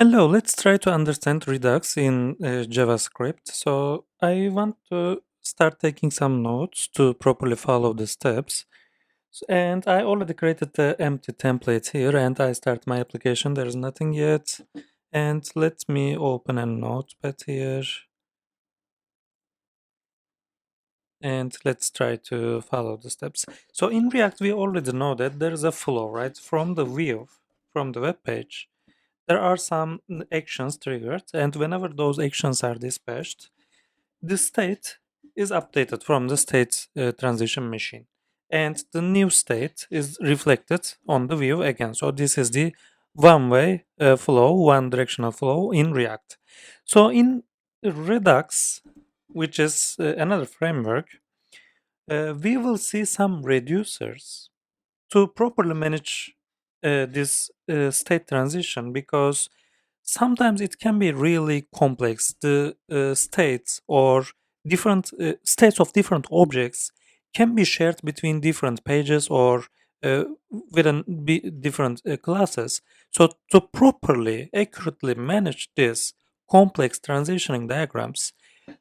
Hello, let's try to understand Redux in JavaScript. So I want to start taking some notes to properly follow the steps. And I already created the empty template here and I start my application. There's nothing yet. And let me open a notepad here and let's try to follow the steps. So in React, we already know that there's a flow, right? From the view, from the web page. There are some actions triggered, and whenever those actions are dispatched, the state is updated from the state transition machine. And the new state is reflected on the view again. So this is the one-way flow, one-directional flow in React. So in Redux, which is another framework, we will see some reducers to properly manage this state transition because sometimes it can be really complex. The states or different states of different objects can be shared between different pages or within different classes. So to properly, accurately manage this complex transitioning diagrams,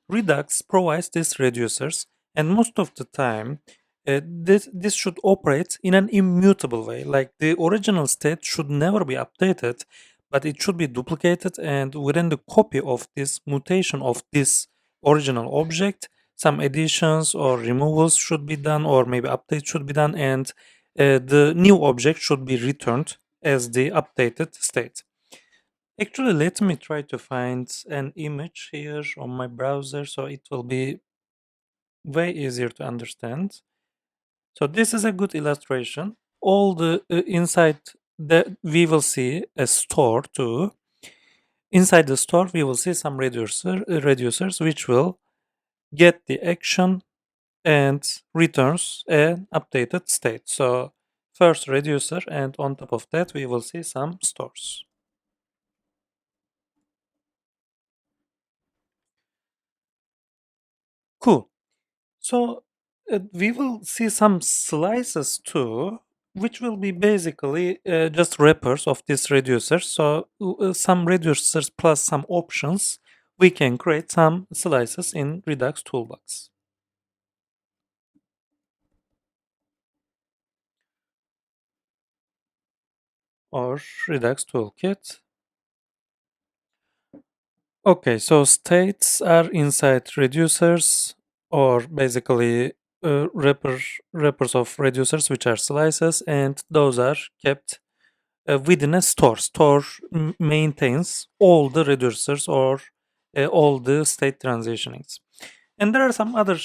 Redux provides these reducers, and most of the time, this should operate in an immutable way. Like the original state should never be updated, but it should be duplicated, and within the copy of this mutation of this original object, some additions or removals should be done, or maybe updates should be done, and the new object should be returned as the updated state. Actually, let me try to find an image here on my browser so it will be way easier to understand. So this is a good illustration. All the inside that we will see a store too. Inside the store, we will see some reducers which will get the action and returns an updated state. So first reducer, and on top of that, we will see some stores. Cool. So we will see some slices too, which will be basically just wrappers of these reducers. So some reducers plus some options, we can create some slices in Redux Toolbox or Redux Toolkit. Okay, so states are inside reducers or basically wrappers of reducers, which are slices, and those are kept within a store. Store maintains all the reducers or all the state transitionings. And there are some other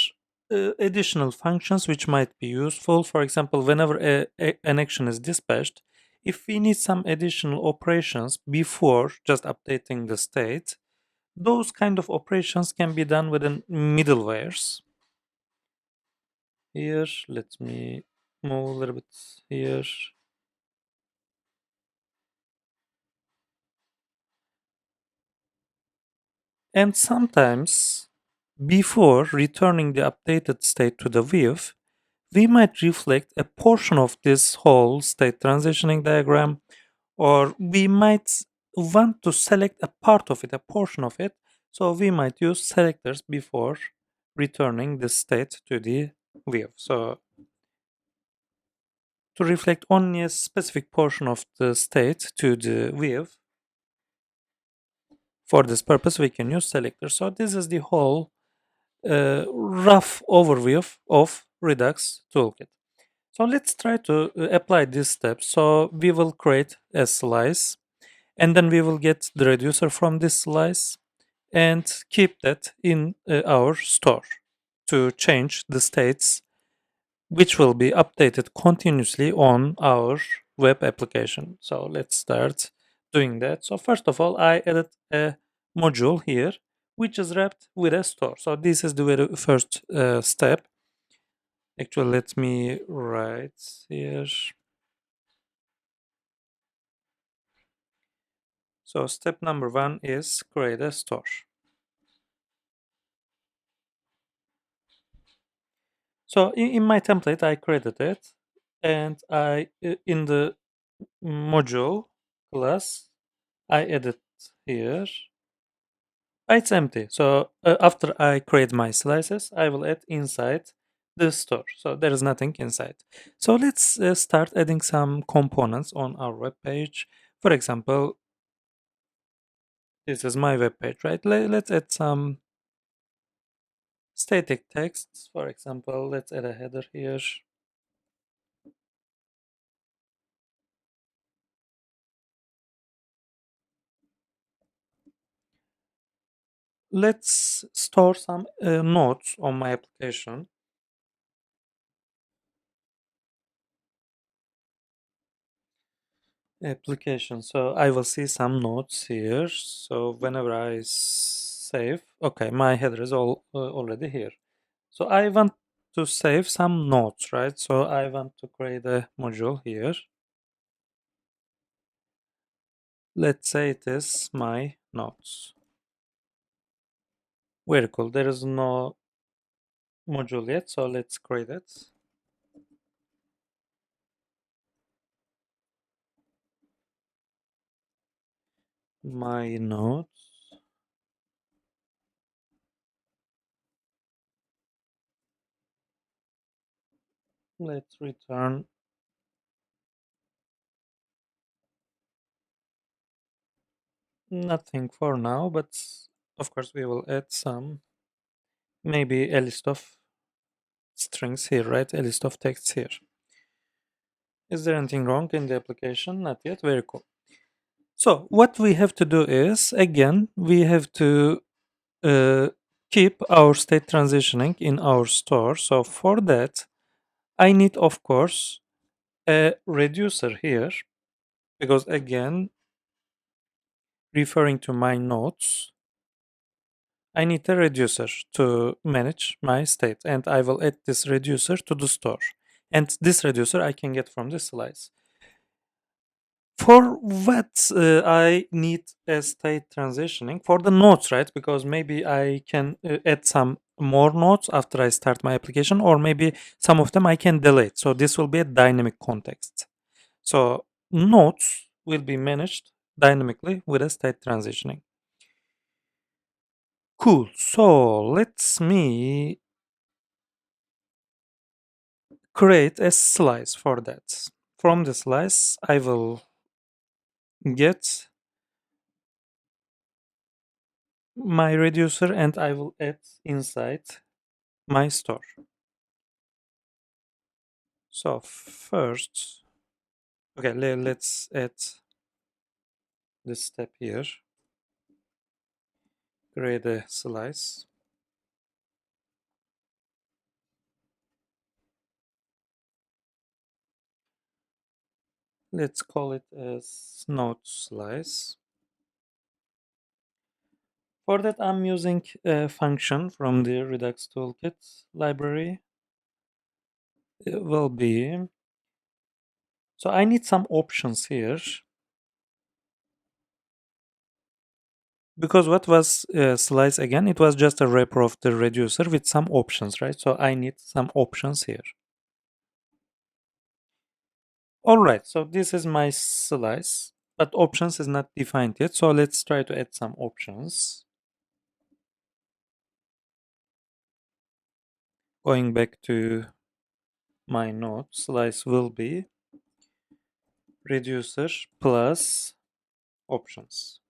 additional functions which might be useful. For example, whenever an action is dispatched, if we need some additional operations before just updating the state, those kind of operations can be done within middlewares. Here, let me move a little bit here. And sometimes, before returning the updated state to the view, we might reflect a portion of this whole state transitioning diagram, or we might want to select a part of it, a portion of it. So we might use selectors before returning the state to the view. So to reflect only a specific portion of the state to the view, for this purpose, we can use selector. So this is the whole rough overview of Redux Toolkit. So let's try to apply these steps. So we will create a slice and then we will get the reducer from this slice and keep that in our store to change the states which will be updated continuously on our web application. So let's start doing that. So first of all, I added a module here which is wrapped with a store. So this is the very first step. Actually, let me write here. So step number one is create a store. So in my template, I created it, and I in the module class, I added here. It's empty. So after I create my slices, I will add inside the store. So there is nothing inside. So let's start adding some components on our web page. For example, this is my web page, right? Let's add some static texts. For example, let's add a header here. Let's store some notes on my application. So I will see some notes here. So whenever I save, okay, my header is already here. So I want to save some notes, right? So I want to create a module here. Let's say it is my notes. Very cool. There is no module yet, so let's create it. My notes. Let's return nothing for now, but of course we will add some, maybe a list of strings here, right? A list of texts here. Is there anything wrong in the application? Not yet. Very cool. So what we have to do is, again, we have to uh, keep our state transitioning in our store. So for that, I need, of course, a reducer here, because again, referring to my notes, I need a reducer to manage my state, and I will add this reducer to the store. And this reducer I can get from the slice. For what I need a state transitioning for the notes, right? Because maybe I can add some more notes after I start my application, or maybe some of them I can delete. So this will be a dynamic context. So notes will be managed dynamically with a state transitioning. Cool. So let me create a slice for that. From the slice, I will get my reducer and I will add inside my store. So first, okay, let's add this step here. Create a slice. Let's call it as node slice. For that, I'm using a function from the Redux.Toolkit library. It will be, so I need some options here, because what was slice again? It was just a wrapper of the reducer with some options, right? So I need some options here. All right, so this is my slice, but options is not defined yet. So let's try to add some options. Going back to my node, slice will be reducer plus options.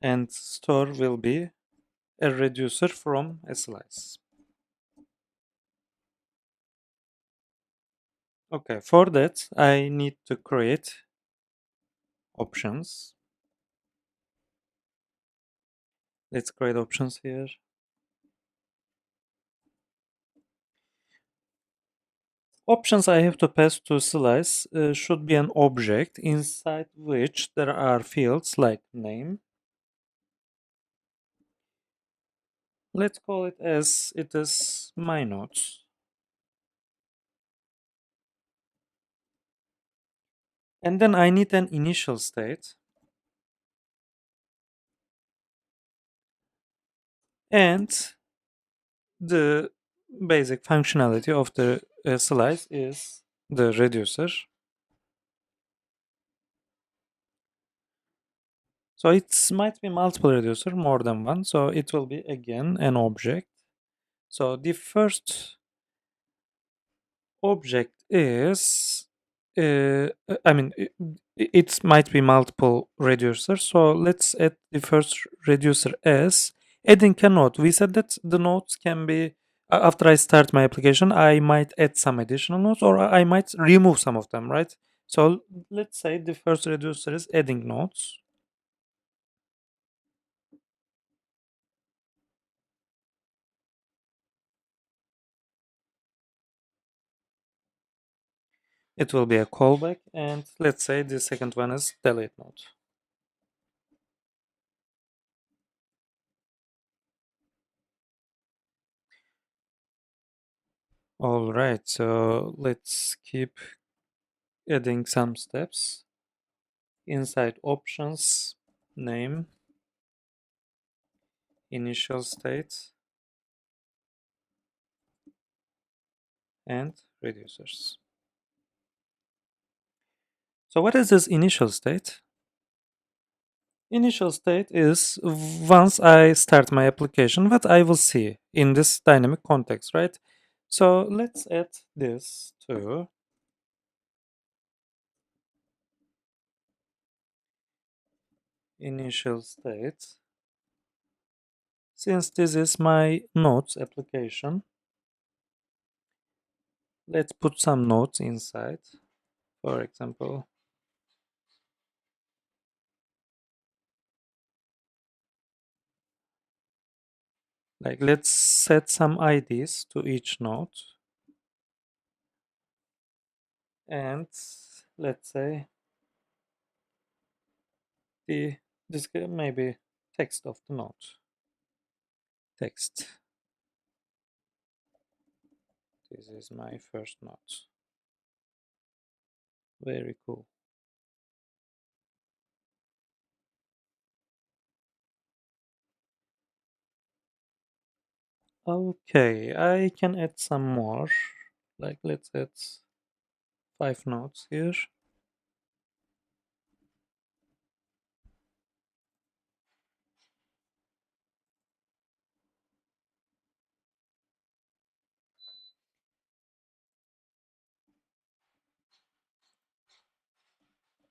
And store will be a reducer from a slice. Okay, for that, I need to create options. Let's create options here. Options I have to pass to slice should be an object inside which there are fields like name. Let's call it as it is my notes. And then I need an initial state. And the basic functionality of the slice is the reducer. So it might be multiple reducer, more than one. So it will be again an object. So the first object is, I mean, it might be multiple reducers. So let's add the first reducer as adding a node. We said that the nodes can be, after I start my application, I might add some additional nodes or I might remove some of them, right? So let's say the first reducer is adding nodes. It will be a callback, and let's say the second one is delete node. All right, so let's keep adding some steps. Inside options, name, initial state, and reducers. So what is this initial state? Initial state is once I start my application, what I will see in this dynamic context, right? So let's add this to initial state. Since this is my notes application, let's put some notes inside. For example, like let's set some IDs to each node, and let's say the this maybe text of the node. Text. This is my first node. Very cool. Okay, I can add some more. Like let's add 5 nodes here.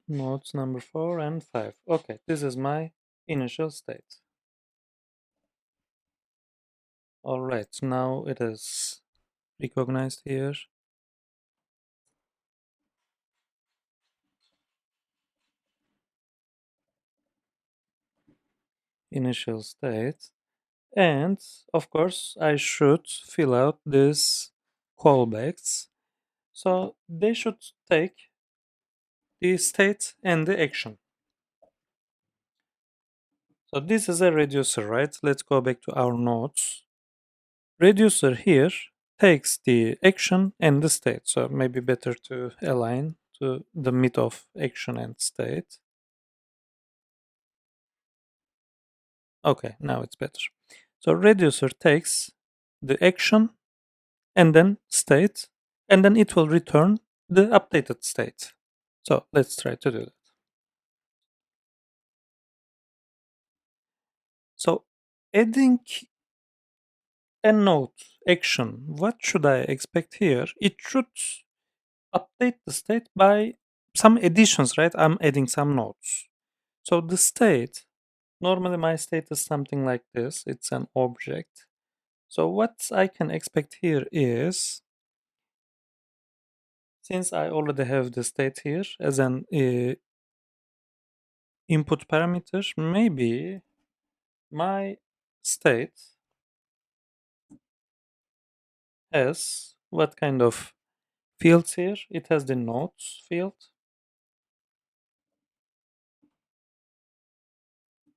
Nodes number 4 and 5. Okay, this is my initial state. All right, now it is recognized here. Initial state. And of course, I should fill out these callbacks. So they should take the state and the action. So this is a reducer, right? Let's go back to our nodes. Reducer here takes the action and the state. So maybe better to align to the mid of action and state. Okay, now it's better. So reducer takes the action and then state, and then it will return the updated state. So let's try to do that. So adding a node action, what should I expect here? It should update the state by some additions, right? I'm adding some nodes. So the state, normally my state is something like this. It's an object. So what I can expect here is, since I already have the state here as an input parameter, maybe my state has what kind of fields here? It has the nodes field,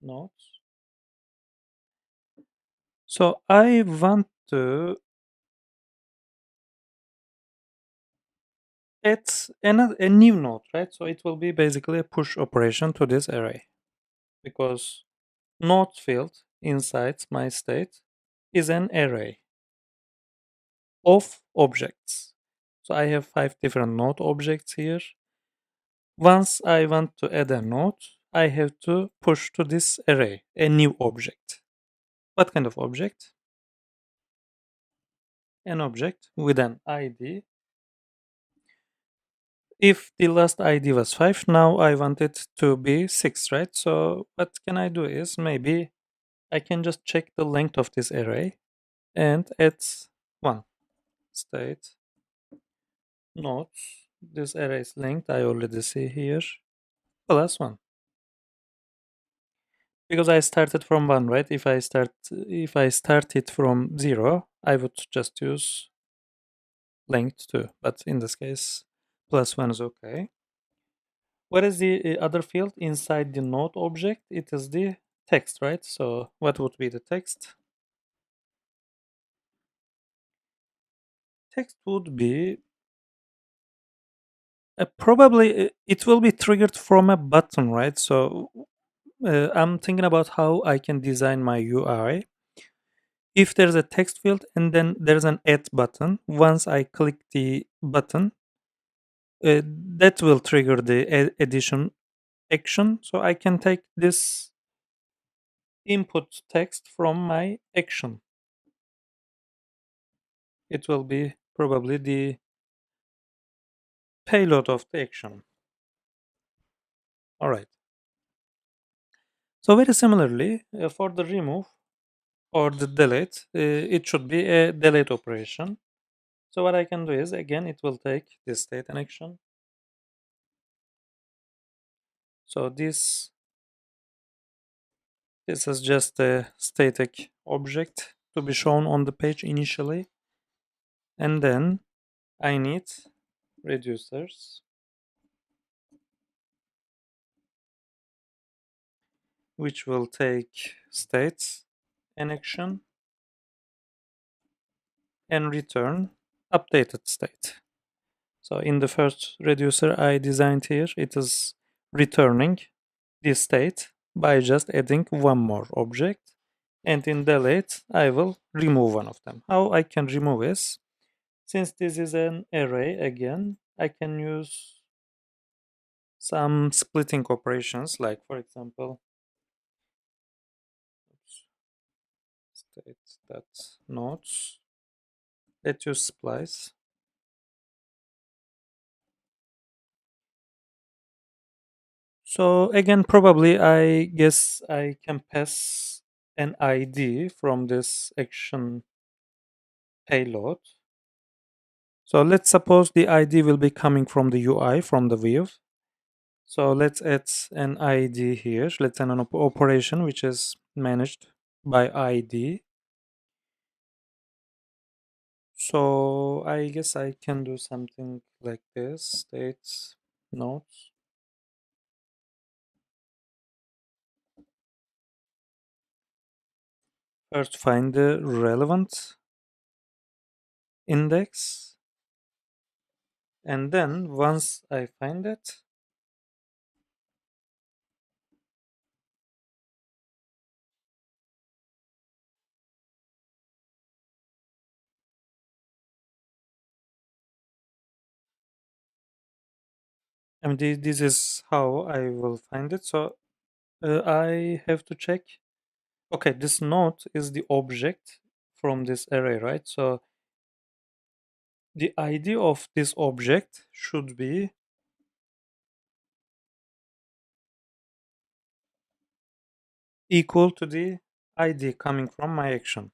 nodes. So I want to add a new node, right? So it will be basically a push operation to this array because node field inside my state is an array of objects. So I have 5 different node objects here. Once I want to add a node, I have to push to this array a new object. What kind of object? An object with an ID. If the last ID was 5, now I want it to be 6, right? So what can I do is maybe I can just check the length of this array and add 1 state nodes. This array's length I already see here plus 1 because I started from 1, right? If I start it from 0, I would just use length 2, but in this case plus 1 is okay. What is the other field inside the node object? It is the text, right? So what would be the text? Text would be probably it will be triggered from a button, right? So I'm thinking about how I can design my UI. If there's a text field and then there's an add button, once I click the button, that will trigger the addition action. So I can take this input text from my action. It will be probably the payload of the action. All right. So very similarly, for the remove or the delete, it should be a delete operation. So what I can do is, again, it will take this state and action. So this is just a static object to be shown on the page initially. And then I need reducers, which will take states and action and return updated state. So in the first reducer I designed here, it is returning this state by just adding one more object. And in delete, I will remove one of them. How I can remove is, since this is an array again, I can use some splitting operations, like for example, state that nodes. Let's use splice. So again, probably I guess I can pass an ID from this action payload. So let's suppose the ID will be coming from the UI, from the view. So let's add an ID here. Let's add an operation which is managed by ID. So I guess I can do something like this. States nodes. First find the relevant index. And then once I find it, I mean, this is how I will find it. So I have to check. Okay, this node is the object from this array, right? So the ID of this object should be equal to the ID coming from my action,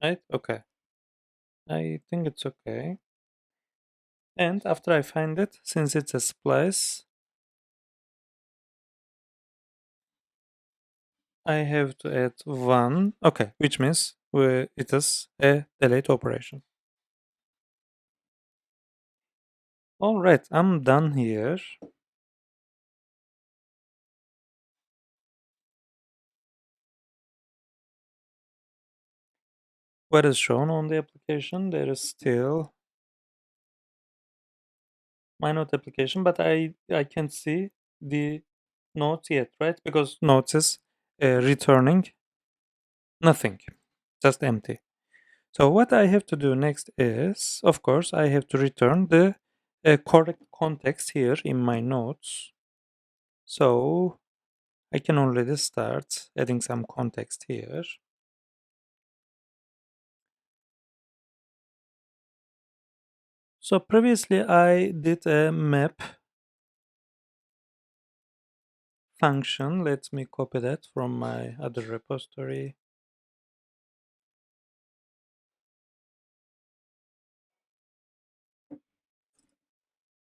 right? Okay, I think it's okay. And after I find it, since it's a splice, I have to add one. Okay, which means it is a delete operation. All right, I'm done here. What is shown on the application? There is still my note application, but I can't see the notes yet, right? Because notes is returning nothing, just empty. So what I have to do next is, of course, I have to return the correct context here in my notes. So I can already start adding some context here. So previously I did a map function. Let me copy that from my other repository.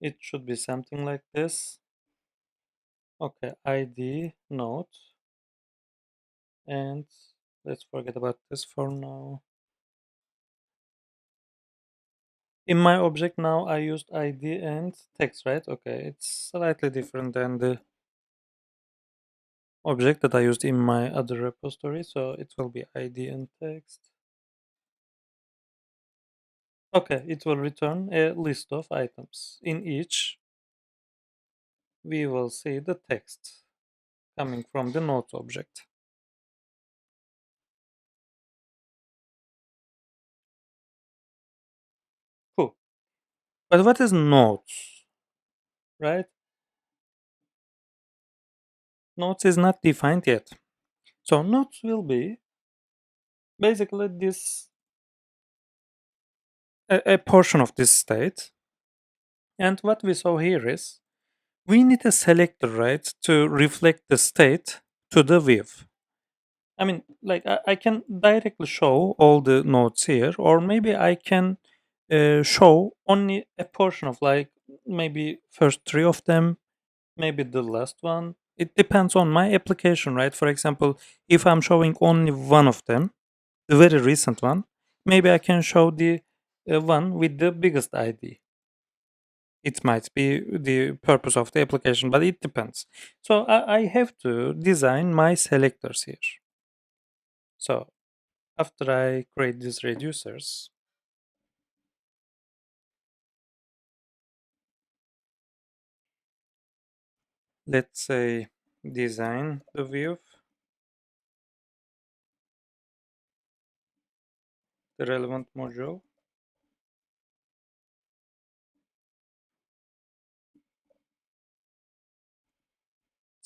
It should be something like this. Okay, ID node, and let's forget about this for now. In my object now I used ID and text, right? Okay, it's slightly different than the object that I used in my other repository, so it will be ID and text. Okay, it will return a list of items. In each, we will see the text coming from the nodes object. Cool. But what is nodes, right? Nodes is not defined yet. So nodes will be basically this a portion of this state. And what we saw here is we need a selector, right, to reflect the state to the view. I mean, like I can directly show all the nodes here, or maybe I can show only a portion of like maybe first three of them, maybe the last one. It depends on my application, right? For example, if I'm showing only one of them, the very recent one, maybe I can show the one with the biggest ID. It might be the purpose of the application, but it depends. So I have to design my selectors here. So after I create these reducers, let's say design the view, the relevant module.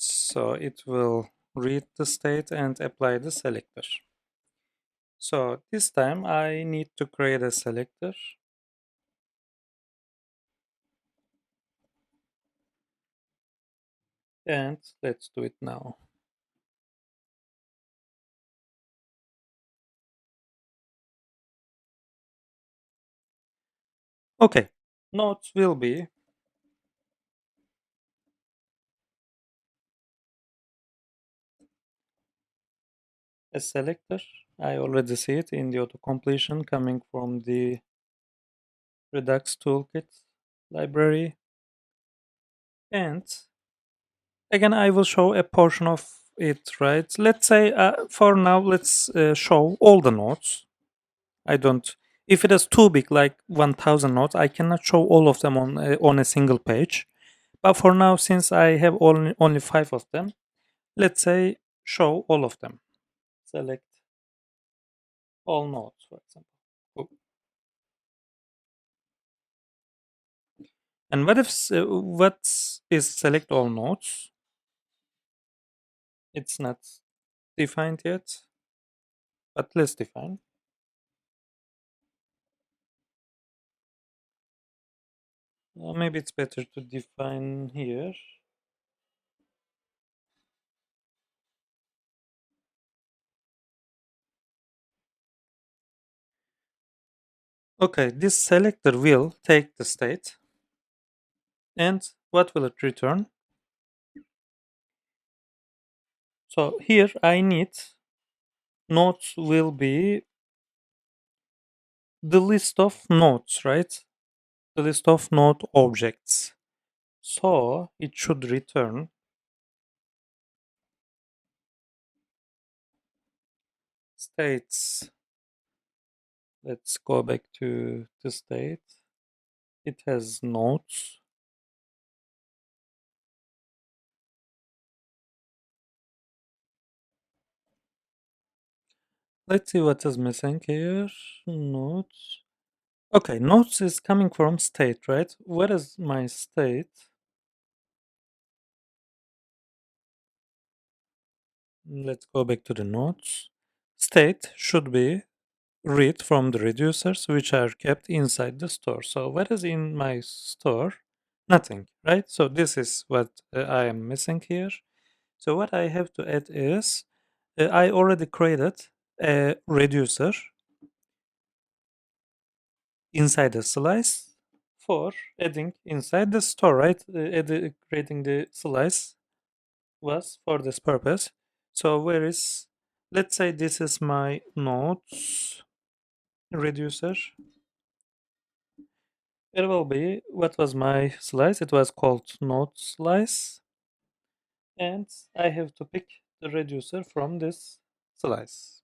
So it will read the state and apply the selector. So this time I need to create a selector. And let's do it now. Okay, nodes will be a selector. I already see it in the auto completion coming from the Redux.Toolkit library. And again, I will show a portion of it, right? Let's say for now, let's show all the nodes. I don't. If it is too big, like 1,000 nodes, I cannot show all of them on a single page. But for now, since I have only five of them, let's say show all of them. Select all nodes, for example. Cool. And what is select all nodes? It's not defined yet, but let's define. Maybe it's better to define here. Okay, this selector will take the state, and what will it return? So here I need nodes will be the list of nodes, right? The list of node objects. So it should return states. Let's go back to the state. It has nodes. Let's see what is missing here. Notes. Okay, notes is coming from state, right? What is my state? Let's go back to the notes. State should be read from the reducers which are kept inside the store. So what is in my store? Nothing, right? So this is what I am missing here. So what I have to add is I already created a reducer inside the slice for adding inside the store, right? Creating the slice was for this purpose. So where is, let's say this is my nodes reducer. It will be, what was my slice? It was called node slice. And I have to pick the reducer from this slice.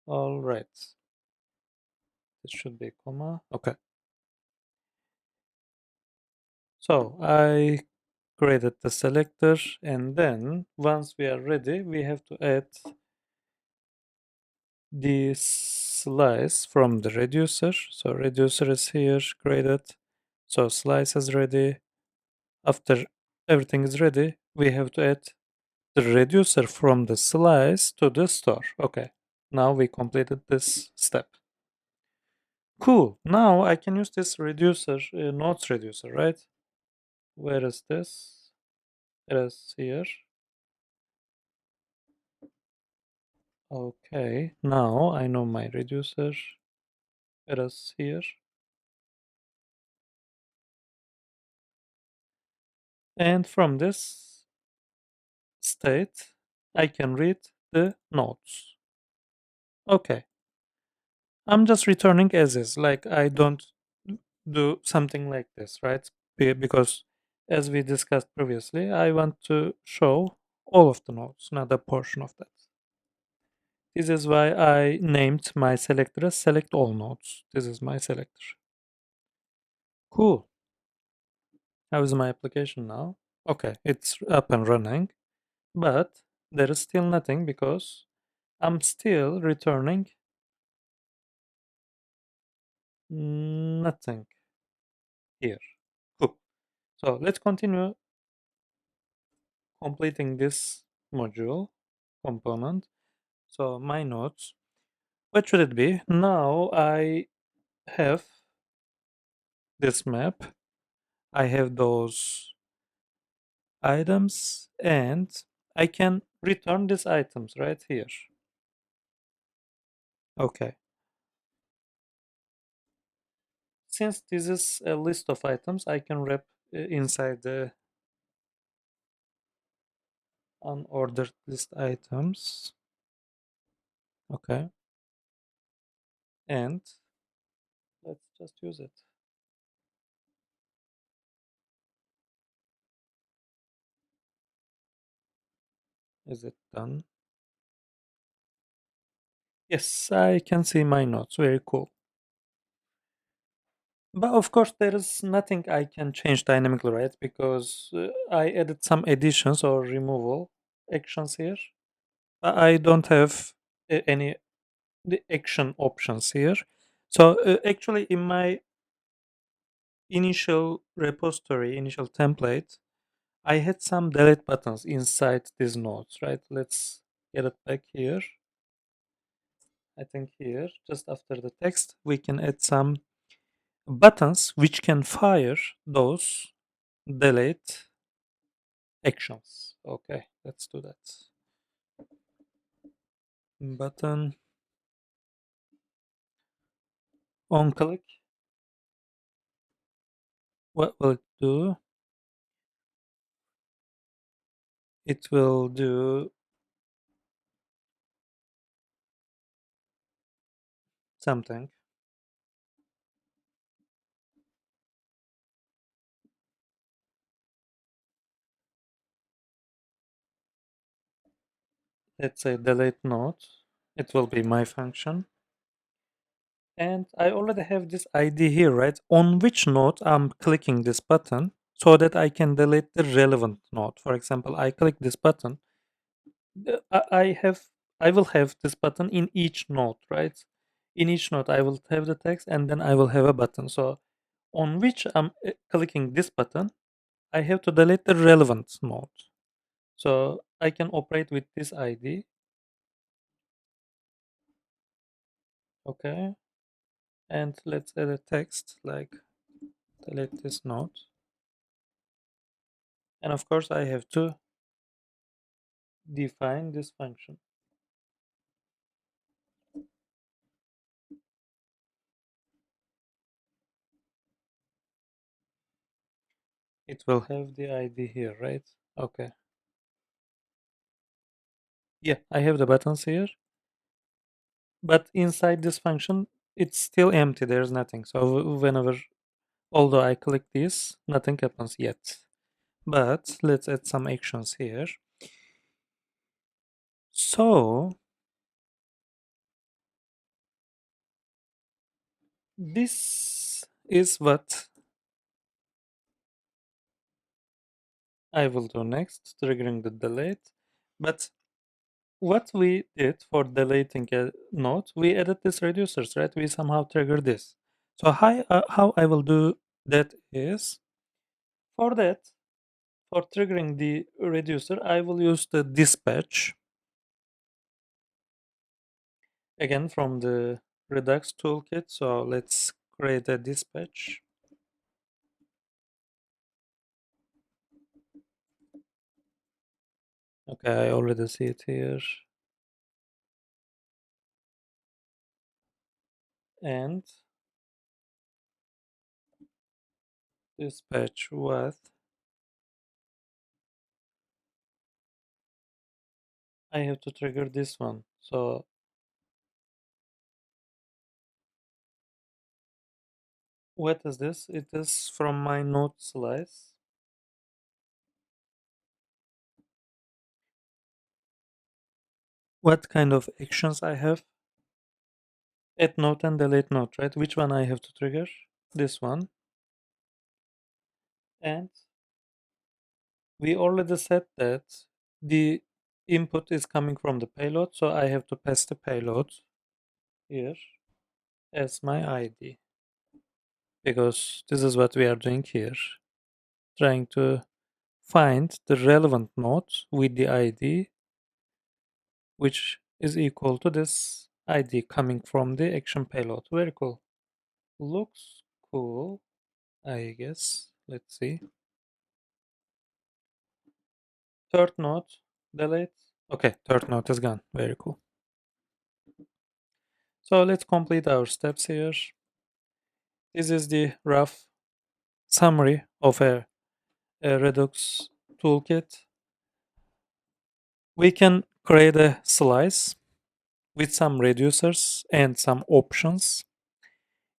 All right. This should be a comma. Okay. So I created the selector, and then once we are ready, we have to add the slice from the reducer. So reducer is here created. So slice is ready. After everything is ready, we have to add the reducer from the slice to the store. Okay. Now we completed this step. Cool. Now I can use this reducer, nodes reducer, right? Where is this? It is here. Okay. Now I know my reducer. It is here. And from this state, I can read the nodes. Okay. I'm just returning as is. Like I don't do something like this, right? Because as we discussed previously, I want to show all of the nodes, not a portion of that. This is why I named my selector as select all nodes. This is my selector. Cool. How is my application now? Okay, it's up and running, but there is still nothing because I'm still returning nothing here. Cool. So let's continue completing this module component. So my nodes, what should it be? Now I have this map. I have those items and I can return these items right here. Okay. Since this is a list of items, I can wrap inside the unordered list items. Okay. And let's just use it. Is it done? Yes, I can see my notes. Very cool. But of course, there is nothing I can change dynamically, right? Because I added some additions or removal actions here. I don't have any the action options here. So actually, in my initial repository, initial template, I had some delete buttons inside these nodes, right? Let's get it back here. I think here, just after the text, we can add some buttons which can fire those delete actions. Okay, let's do that. Button on click. What will it do? It will do something. Let's say delete node. It will be my function. And I already have this ID here, right? On which node I'm clicking this button so that I can delete the relevant node. For example, I click this button. I have I will have this button in each node, right? In each node, I will have the text and then I will have a button. So on which I'm clicking this button, I have to delete the relevant node. So I can operate with this ID. Okay. And let's add a text like delete this node. And of course, I have to define this function. It will have the ID here, right? Okay. Yeah, I have the buttons here. But inside this function, it's still empty. There's nothing. So whenever, although I click this, nothing happens yet. But let's add some actions here. So this is what I will do next, triggering the delete. But what we did for deleting a node, we added this reducers, right? We somehow trigger this. So how I will do that is, for that, for triggering the reducer, I will use the dispatch again from the Redux.Toolkit. So let's create a dispatch. Okay, I already see it here. And dispatch what? I have to trigger this one. So what is this? It is from my node slice. What kind of actions I have? Add node and delete node, right? Which one I have to trigger? This one. And we already said that the input is coming from the payload, so I have to pass the payload here as my ID, because this is what we are doing here, trying to find the relevant node with the ID which is equal to this ID coming from the action payload. Very cool. Looks cool, I guess. Let's see. Third node, delete. Okay, third node is gone. Very cool. So let's complete our steps here. This is the rough summary of a Redux toolkit. We can create a slice with some reducers and some options,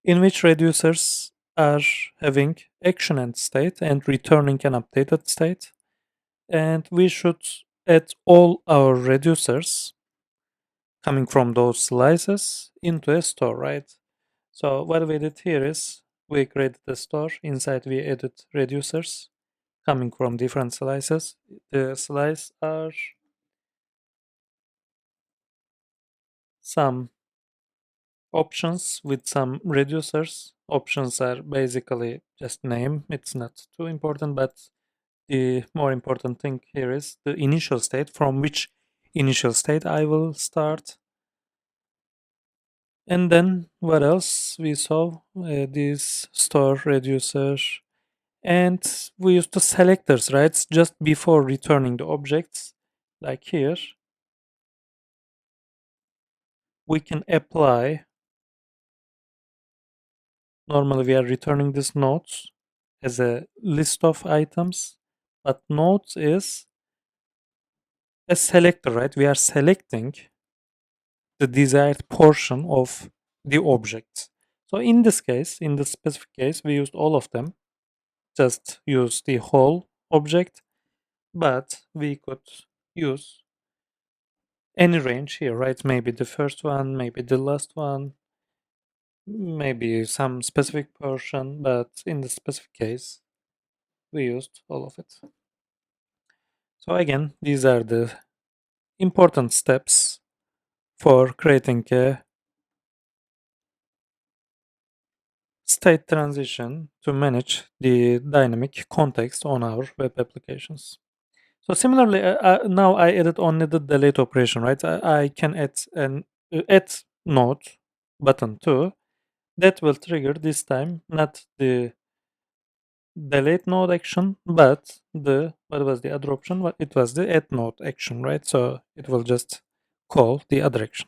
in which reducers are having action and state and returning an updated state. And we should add all our reducers coming from those slices into a store, right? So what we did here is we created a store. Inside we added reducers coming from different slices. The slice are some options with some reducers. Options are basically just name. It's not too important, but the more important thing here is the initial state, from which initial state I will start. And then what else we saw? This store reducer, and we use the selectors, right? Just before returning the objects, like here, we can apply. Normally, we are returning these nodes as a list of items, but nodes is a selector, right? We are selecting the desired portion of the object. So in this case, in this specific case, we used all of them, just use the whole object, but we could use any range here, right? Maybe the first one, maybe the last one, maybe some specific portion, but in the specific case, we used all of it. So again, these are the important steps for creating a state transition to manage the dynamic context on our web applications. So similarly, now I added only the delete operation, right? I can add an add node button too. That will trigger this time not the delete node action, but the what was the other option? It was the add node action, right? So it will just call the other action.